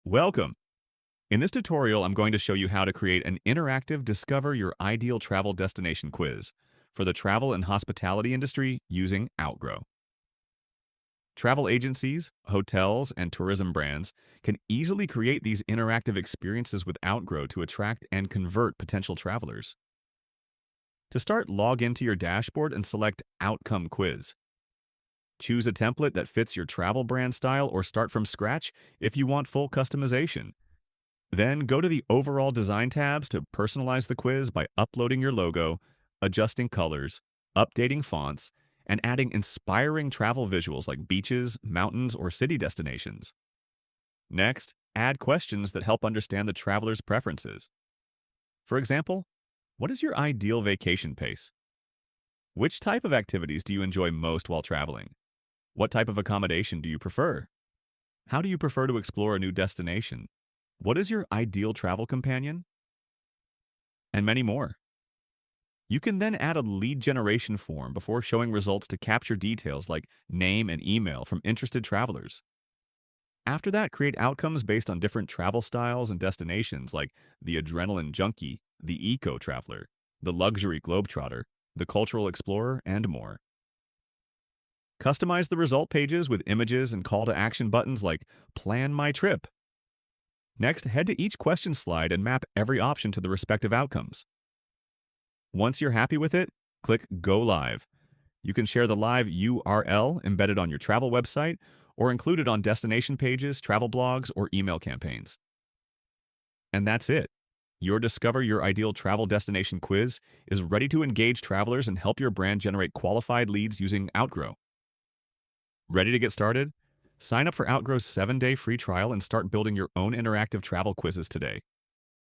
Welcome. In this tutorial, I'm going to show you how to create an interactive Discover Your Ideal Travel Destination quiz for the travel and hospitality industry using Outgrow. Travel agencies, hotels, and tourism brands can easily create these interactive experiences with Outgrow to attract and convert potential travelers. To start, log into your dashboard and select Outcome Quiz. Choose a template that fits your travel brand style or start from scratch if you want full customization. Then go to the Overall Design tabs to personalize the quiz by uploading your logo, adjusting colors, updating fonts, and adding inspiring travel visuals like beaches, mountains, or city destinations. Next, add questions that help understand the traveler's preferences. For example, what is your ideal vacation pace? Which type of activities do you enjoy most while traveling? What type of accommodation do you prefer? How do you prefer to explore a new destination? What is your ideal travel companion? And many more. You can then add a lead generation form before showing results to capture details like name and email from interested travelers. After that, create outcomes based on different travel styles and destinations like the adrenaline junkie, the eco traveler, the luxury globetrotter, the cultural explorer, and more. Customize the result pages with images and call to action buttons like Plan My Trip. Next, head to each question slide and map every option to the respective outcomes. Once you're happy with it, click Go Live. You can share the live URL embedded on your travel website or include it on destination pages, travel blogs, or email campaigns. And that's it. Your Discover Your Ideal Travel Destination quiz is ready to engage travelers and help your brand generate qualified leads using Outgrow. Ready to get started? Sign up for Outgrow's 7-day free trial and start building your own interactive travel quizzes today.